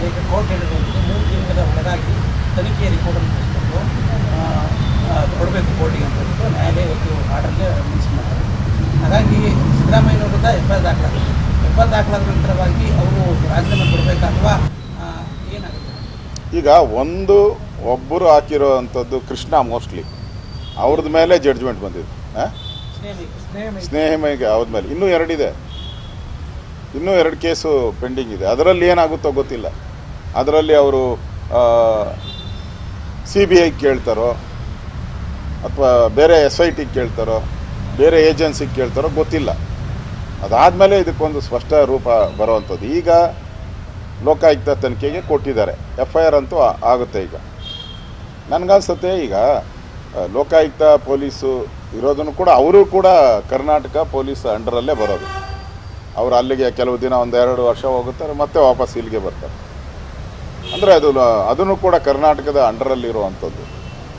ಈಗ ಕೋರ್ಟ್ ಹೇಳಿರುವಂಥದ್ದು 3 ತಿಂಗಳ ಒಳಗಾಗಿ ತನಿಖೆಯ ರಿಪೋರ್ಟನ್ನು ಕೊಡಬೇಕು ಕೋರ್ಟಿಗೆ ಅಂತ ಹೇಳ್ಬಿಟ್ಟು ನ್ಯಾಯಾಲಯ ಇವತ್ತು ಆರ್ಡರ್ಗೆ ಮೆನ್ಷನ್ ಮಾಡ್ತಾರೆ. ಹಾಗಾಗಿ ಸಿದ್ದರಾಮಯ್ಯ ವಿರುದ್ಧ FIR ದಾಖಲಾಗಿದೆ. FIR ದಾಖಲಾದ ನಂತರವಾಗಿ ಅವರು ರಾಜೀನಾಮೆ ಕೊಡಬೇಕಾ ಅಥವಾ ಏನಾಗುತ್ತೆ? ಈಗ ಒಬ್ಬರು ಹಾಕಿರೋವಂಥದ್ದು ಕೃಷ್ಣ ಮೋಸ್ಟ್ಲಿ ಅವ್ರದ್ದು ಮೇಲೆ ಜಡ್ಜ್ಮೆಂಟ್ ಬಂದಿದೆ. ಸ್ನೇಹಮಯಿಗೆ ಅವ್ರ ಮೇಲೆ ಇನ್ನೂ 2 ಇದೆ, ಇನ್ನೂ 2 ಕೇಸು ಪೆಂಡಿಂಗ್ ಇದೆ. ಅದರಲ್ಲಿ ಏನಾಗುತ್ತೋ ಗೊತ್ತಿಲ್ಲ. ಅದರಲ್ಲಿ ಅವರು CBI ಕೇಳ್ತಾರೋ ಅಥವಾ ಬೇರೆ SIT ಕೇಳ್ತಾರೋ ಬೇರೆ ಏಜೆನ್ಸಿಗೆ ಕೇಳ್ತಾರೋ ಗೊತ್ತಿಲ್ಲ. ಅದಾದಮೇಲೆ ಇದಕ್ಕೊಂದು ಸ್ಪಷ್ಟ ರೂಪ ಬರುವಂಥದ್ದು. ಈಗ ಲೋಕಾಯುಕ್ತ ತನಿಖೆಗೆ ಕೊಟ್ಟಿದ್ದಾರೆ. FIR ಅಂತೂ ಆಗುತ್ತೆ. ಈಗ ನನಗನ್ಸುತ್ತೆ ಈಗ ಲೋಕಾಯುಕ್ತ ಪೊಲೀಸು ಇರೋದನ್ನು ಕೂಡ ಅವರು ಕೂಡ ಕರ್ನಾಟಕ ಪೊಲೀಸ್ ಅಂಡರಲ್ಲೇ ಬರೋದು. ಅವರು ಅಲ್ಲಿಗೆ ಕೆಲವು ದಿನ 1-2 ವರ್ಷ ಹೋಗುತ್ತಾರೆ, ಮತ್ತೆ ವಾಪಸ್ ಇಲ್ಲಿಗೆ ಬರ್ತಾರೆ. ಅಂದರೆ ಅದನ್ನು ಕೂಡ ಕರ್ನಾಟಕದ ಅಂಡರಲ್ಲಿ ಇರುವಂಥದ್ದು.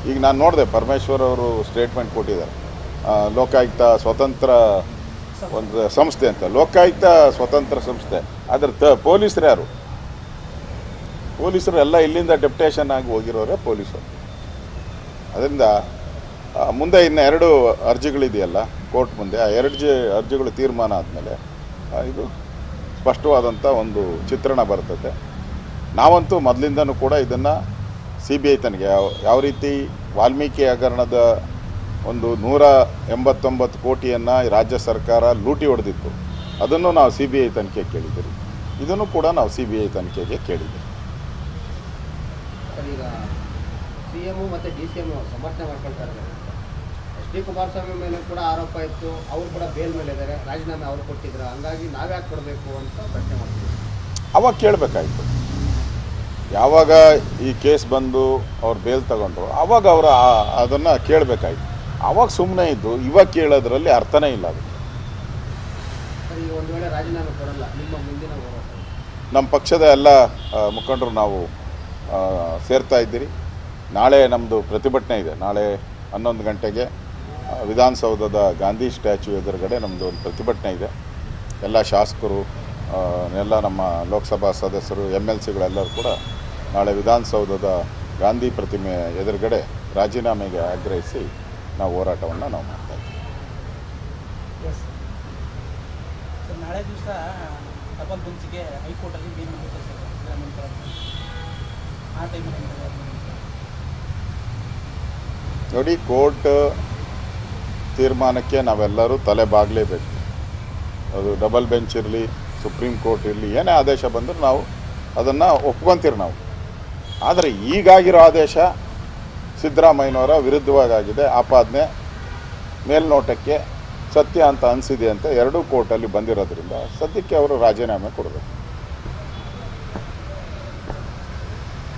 ಈಗ ನಾನು ನೋಡಿದೆ, ಪರಮೇಶ್ವರ್ ಅವರು ಸ್ಟೇಟ್ಮೆಂಟ್ ಕೊಟ್ಟಿದ್ದಾರೆ, ಲೋಕಾಯುಕ್ತ ಸ್ವತಂತ್ರ ಒಂದು ಸಂಸ್ಥೆ ಅಂತ. ಲೋಕಾಯುಕ್ತ ಸ್ವತಂತ್ರ ಸಂಸ್ಥೆ, ಅದರ ಪೊಲೀಸರು ಯಾರು? ಪೊಲೀಸರು ಎಲ್ಲ ಇಲ್ಲಿಂದ ಡೆಪ್ಯುಟೇಷನ್ ಆಗಿ ಹೋಗಿರೋರೆ ಪೊಲೀಸರು. ಅದರಿಂದ ಮುಂದೆ ಇನ್ನು 2 ಅರ್ಜಿಗಳಿದೆಯಲ್ಲ ಕೋರ್ಟ್ ಮುಂದೆ, ಆ 2 ಅರ್ಜಿಗಳು ತೀರ್ಮಾನ ಆದಮೇಲೆ ಇದು ಸ್ಪಷ್ಟವಾದಂಥ ಒಂದು ಚಿತ್ರಣ ಬರ್ತದೆ. ನಾವಂತೂ ಮೊದಲಿಂದನೂ ಕೂಡ ಇದನ್ನು CBI ತನಿಖೆ ಯಾವ ರೀತಿ ವಾಲ್ಮೀಕಿ ಹಗರಣದ ಒಂದು 189 ಕೋಟಿಯನ್ನು ರಾಜ್ಯ ಸರ್ಕಾರ ಲೂಟಿ ಹೊಡೆದಿತ್ತು, ಅದನ್ನು ನಾವು CBI ತನಿಖೆಗೆ ಕೇಳಿದ್ದೀರಿ. ಇದನ್ನು ಕೂಡ ನಾವು CBI ತನಿಖೆಗೆ ಕೇಳಿದ್ದೀರಿ. ಈಗ CM ಮತ್ತು DCM ಸಮರ್ಥನೆ ಮಾಡ್ಕೊಳ್ತಾರೆ. SD ಕುಮಾರಸ್ವಾಮಿ ಮೇಲೆ ಕೂಡ ಆರೋಪ ಇತ್ತು, ಅವರು ಕೂಡ ಬೇಲ್ ಮೇಲೆ ಇದ್ದಾರೆ, ರಾಜೀನಾಮೆ ಅವರು ಕೊಟ್ಟಿದ್ರು, ಹಂಗಾಗಿ ನಾವ್ಯಾಕೆ ಕೊಡಬೇಕು ಅಂತ ಪ್ರಶ್ನೆ ಮಾಡ್ತೀವಿ. ಅವಾಗ ಕೇಳಬೇಕಾಯ್ತು. ಯಾವಾಗ ಈ ಕೇಸ್ ಬಂದು ಅವ್ರು ಬೇಲ್ ತಗೊಂಡ್ರು ಆವಾಗ ಅವರು ಅದನ್ನು ಕೇಳಬೇಕಾಯ್ತು. ಆವಾಗ ಸುಮ್ಮನೆ ಇದ್ದು ಇವಾಗ ಕೇಳೋದ್ರಲ್ಲಿ ಅರ್ಥನೇ ಇಲ್ಲ. ಅದು ಈಗ ಒಂದು ವೇಳೆ ರಾಜೀನಾಮೆ ಕೊಡಲ್ಲ, ನಿಮ್ಮ ಮುಂದಿನ ಹೋರಾಟ? ನಮ್ಮ ಪಕ್ಷದ ಎಲ್ಲ ಮುಖಂಡರು ನಾವು ಸೇರ್ತಾ ಇದ್ದೀರಿ. ನಾಳೆ ನಮ್ಮದು ಪ್ರತಿಭಟನೆ ಇದೆ. ನಾಳೆ 11 ಗಂಟೆಗೆ ವಿಧಾನಸೌಧದ ಗಾಂಧಿ ಸ್ಟ್ಯಾಚ್ಯೂ ಎದುರುಗಡೆ ನಮ್ಮದು ಒಂದು ಪ್ರತಿಭಟನೆ ಇದೆ. ಎಲ್ಲ ಶಾಸಕರು, ಎಲ್ಲ ನಮ್ಮ ಲೋಕಸಭಾ ಸದಸ್ಯರು, MLCಗಳೆಲ್ಲರೂ ಕೂಡ ನಾಳೆ ವಿಧಾನಸೌಧದ ಗಾಂಧಿ ಪ್ರತಿಮೆ ಎದುರುಗಡೆ ರಾಜೀನಾಮೆಗೆ ಆಗ್ರಹಿಸಿ ನಾವು ಹೋರಾಟವನ್ನು ನಾವು ಮಾಡ್ತಾ ಇದ್ದೀವಿ. ನಾಳೆ ದಿವಸ ಡಬಲ್ ಬೆಂಚ್ಗೆ ಹೈಕೋರ್ಟಲ್ಲಿ ಆ ಟೈಮಲ್ಲಿ ನೋಡಿ, ಕೋರ್ಟ್ ತೀರ್ಮಾನಕ್ಕೆ ನಾವೆಲ್ಲರೂ ತಲೆ ಬಾಗಲೇಬೇಕು. ಅದು ಡಬಲ್ ಬೆಂಚ್ ಇರಲಿ, ಸುಪ್ರೀಂ ಕೋರ್ಟ್ ಇರಲಿ, ಏನೇ ಆದೇಶ ಬಂದರೂ ನಾವು ಅದನ್ನು ಒಪ್ಕೊತೀರಿ ನಾವು. ಆದರೆ ಈಗಾಗಿರೋ ಆದೇಶ ಸಿದ್ದರಾಮಯ್ಯನವರ ವಿರುದ್ಧವಾಗಿದೆ. ಆಪಾದನೆ ಮೇಲ್ನೋಟಕ್ಕೆ ಸತ್ಯ ಅಂತ ಅನಿಸಿದೆ ಅಂತ 2 ಕೋರ್ಟಲ್ಲಿ ಬಂದಿರೋದ್ರಿಂದ ಸದ್ಯಕ್ಕೆ ಅವರು ರಾಜೀನಾಮೆ ಕೊಡಬೇಕು.